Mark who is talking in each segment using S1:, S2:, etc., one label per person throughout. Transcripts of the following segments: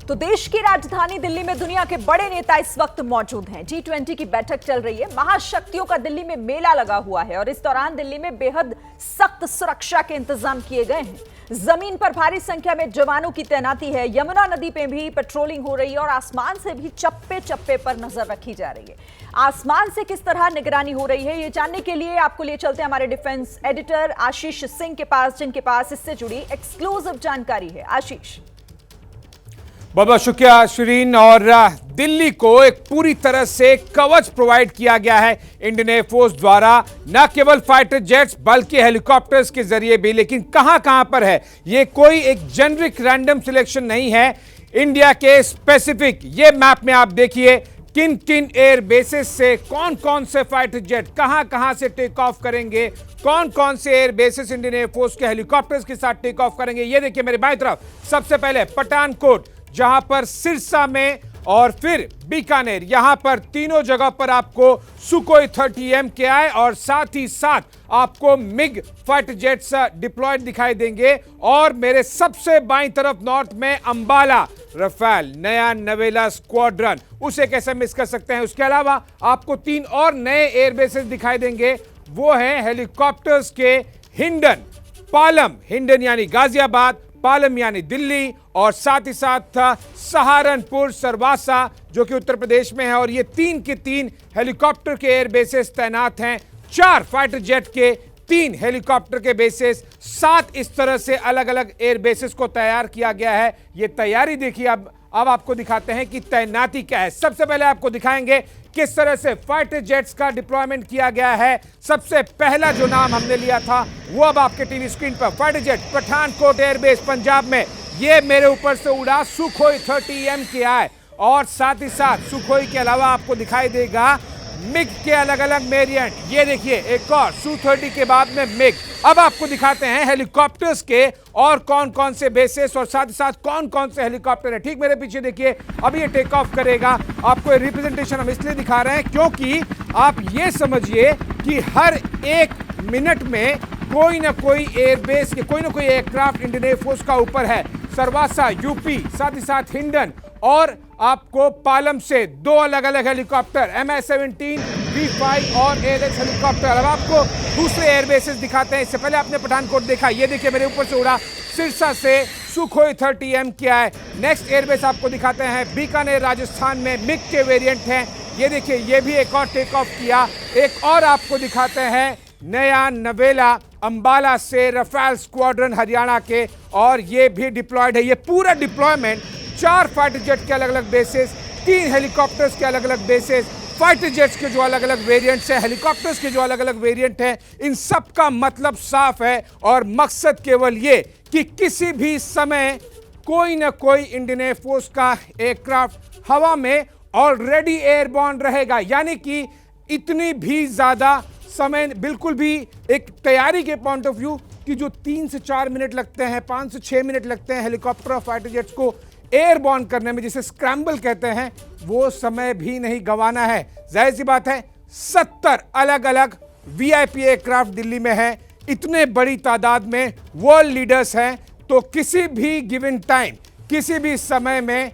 S1: तो देश की राजधानी दिल्ली में दुनिया के बड़े नेता इस वक्त मौजूद हैं। G20 की बैठक चल रही है। महाशक्तियों का दिल्ली में मेला लगा हुआ है और इस दौरान दिल्ली में बेहद सख्त सुरक्षा के इंतजाम किए गए हैं। जमीन पर भारी संख्या में जवानों की तैनाती है। यमुना नदी पे भी पेट्रोलिंग हो रही है और आसमान से भी चप्पे चप्पे पर नजर रखी जा रही है। आसमान से किस तरह निगरानी हो रही है, ये जानने के लिए आपको ले चलते हैं हमारे डिफेंस एडिटर आशीष सिंह के पास, जिनके पास इससे जुड़ी एक्सक्लूसिव जानकारी है। आशीष।
S2: बहुत बहुत शुक्रिया शिरीन। और दिल्ली को एक पूरी तरह से कवच प्रोवाइड किया गया है इंडियन एयरफोर्स द्वारा, न केवल फाइटर जेट्स बल्कि हेलीकॉप्टर्स के जरिए भी। लेकिन कहां कहां पर है, ये कोई एक जेनरिक रैंडम सिलेक्शन नहीं है। इंडिया के स्पेसिफिक ये मैप में आप देखिए किन किन एयर बेसिस से कौन कौन से फाइटर जेट कहां कहां से टेक ऑफ करेंगे, कौन कौन से एयर बेसिस इंडियन एयरफोर्स के हेलीकॉप्टर्स के साथ टेक ऑफ करेंगे। ये देखिए मेरे बाईं तरफ सबसे पहले पठानकोट, जहां पर सिरसा में और फिर बीकानेर, यहां पर तीनों जगह पर आपको सुकोई 30 MKI और साथ ही साथ आपको मिग फाइटर जेट्स डिप्लॉयड दिखाई देंगे। और मेरे सबसे बाईं तरफ नॉर्थ में अंबाला रफेल नया नवेला स्क्वाड्रन, उसे कैसे मिस कर सकते हैं। उसके अलावा आपको 3 और नए एयरबेसेस दिखाई देंगे, वो हैं हेलीकॉप्टर्स के हिंडन, पालम, हिंडन यानी गाजियाबाद, पालम यानी दिल्ली, और साथ ही साथ सहारनपुर सरवासा जो कि उत्तर प्रदेश में है। और ये 3 के 3 हेलीकॉप्टर के एयर बेसेस तैनात हैं, 4 फाइटर जेट के, 3 हेलीकॉप्टर के बेसेस, 7 इस तरह से अलग अलग एयर बेसेस को तैयार किया गया है। ये तैयारी देखिए। अब आपको दिखाते हैं कि तैनाती क्या है। सबसे पहले आपको दिखाएंगे किस तरह से फाइटर जेट्स का डिप्लॉयमेंट किया गया है। सबसे पहला जो नाम हमने लिया था वो अब आपके टीवी स्क्रीन पर, fighter jet Pathankot airbase Punjab में, ये मेरे ऊपर से उड़ा सुखोई 30 MKI। और साथ ही साथ सुखोई के अलावा आपको दिखाई देगा मिग के अलग अलग वेरिएंट। ये देखिए एक और Su-30 के बाद में मिग। अब आपको दिखाते हैं हेलीकॉप्टर्स के और कौन कौन से बेसेस और साथ ही साथ कौन कौन से हेलीकॉप्टर है। ठीक मेरे पीछे देखिए, अब ये टेक ऑफ करेगा। आपको रिप्रेजेंटेशन हम इसलिए दिखा रहे हैं क्योंकि आप ये समझिए कि हर 1 मिनट में कोई ना कोई एयरबेस के कोई ना कोई एयरक्राफ्ट इंडियन एयरफोर्स का ऊपर है। सरवासा यूपी, साथ ही साथ हिंडन, और आपको पालम से 2 अलग अलग हेलीकॉप्टर Mi-17 V5 और ALH हेलीकॉप्टर। अब आपको दूसरे एयरबेसेस दिखाते हैं। इससे पहले आपने पठानकोट देखा, ये देखिए मेरे ऊपर से उड़ा सिरसा से सुखोई 30 MKI। नेक्स्ट एयरबेस आपको दिखाते हैं बीकानेर राजस्थान में, मिग के वेरिएंट हैं। ये देखिए ये भी एक और टेक ऑफ किया। एक और आपको दिखाते हैं नया नवेला अंबाला से रफेल स्क्वाड्रन हरियाणा के, और ये भी डिप्लॉयड है। ये पूरा डिप्लॉयमेंट 4 फाइटर जेट के अलग अलग बेसेस, 3 हेलीकॉप्टर्स के अलग अलग बेसेस, फाइटर जेट्स के जो अलग अलग वेरिएंट्स हैं, हेलीकॉप्टर्स के जो अलग अलग वेरिएंट हैं, इन सब का मतलब साफ है और मकसद केवल ये कि किसी भी समय कोई ना कोई इंडियन एयरफोर्स का एयरक्राफ्ट हवा में ऑलरेडी एयरबॉर्न रहेगा। यानी कि इतनी भी ज्यादा समय, बिल्कुल भी एक तैयारी के पॉइंट ऑफ व्यू कि जो 3 से 4 मिनट लगते हैं, 5 से 6 मिनट लगते हैं हेलीकॉप्टर और फाइटर जेट्स को एयरबॉर्न करने में, जिसे स्क्रैम्बल कहते हैं, वो समय भी नहीं गंवाना है। जाहिर सी बात है 70 अलग अलग VIP एयरक्राफ्ट दिल्ली में है, इतने बड़ी तादाद में वर्ल्ड लीडर्स हैं, तो किसी भी गिवन टाइम, किसी भी समय में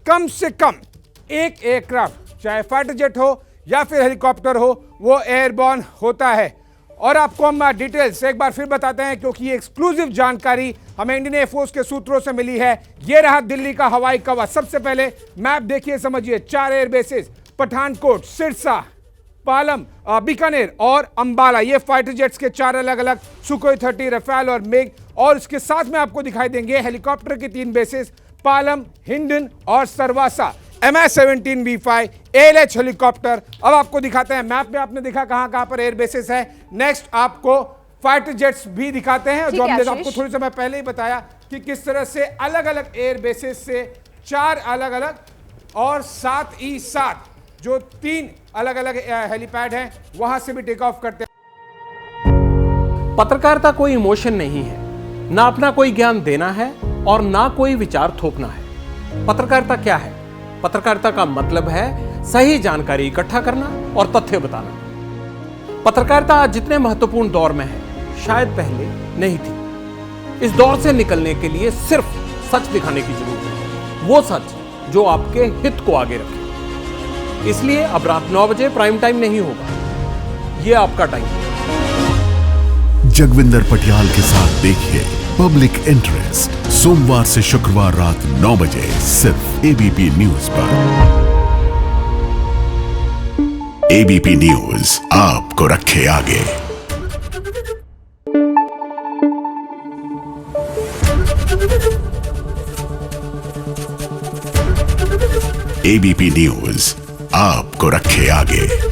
S2: कम से कम एक एयरक्राफ्ट, चाहे फाइटर जेट हो या फिर हेलीकॉप्टर हो, वो एयरबॉर्न होता है। और आपको हम डिटेल्स एक बार फिर बताते हैं क्योंकि ये एक्सक्लूसिव जानकारी हमें इंडियन एयरफोर्स के सूत्रों से मिली है। ये रहा दिल्ली का हवाई कवच। सबसे पहले मैप देखिए, समझिए, 4 एयरबेसेस पठानकोट, सिरसा, पालम, बीकानेर और अंबाला, ये फाइटर जेट्स के 4 अलग अलग सुखोई 30, रफेल और मिग। और इसके साथ में आपको दिखाई देंगे हेलीकॉप्टर के 3 बेसेस, पालम, हिंडन और सरवासा, Mi-17 V5 ALH हेलीकॉप्टर। अब आपको दिखाते हैं मैप में, आपने देखा कहां कहां पर एयर बेसेस है। नेक्स्ट आपको फाइटर जेट्स भी दिखाते हैं, जो हमने आपको थोड़ी समय पहले ही बताया कि किस तरह से अलग अलग एयर बेसेस से 4 अलग अलग और साथ ही साथ जो 3 अलग अलग हेलीपैड हैं वहां से भी टेक ऑफ करते हैं।
S3: पत्रकारिता कोई इमोशन नहीं है, ना अपना कोई ज्ञान देना है और ना कोई विचार थोपना है। पत्रकारिता क्या है? पत्रकारिता का मतलब है सही जानकारी इकट्ठा करना और तथ्य बताना। पत्रकारिता आज जितने महत्वपूर्ण दौर में है, शायद पहले नहीं थी। इस दौर से निकलने के लिए सिर्फ सच दिखाने की जरूरत है, वो सच जो आपके हित को आगे रखे। इसलिए अब रात 9 बजे प्राइम टाइम नहीं होगा, ये आपका टाइम है।
S4: जगविंदर पटियाल के साथ देखिए पब्लिक इंटरेस्ट सोमवार से शुक्रवार रात 9 बजे सिर्फ एबीपी न्यूज पर। एबीपी न्यूज आपको रखे आगे। एबीपी न्यूज आपको रखे आगे।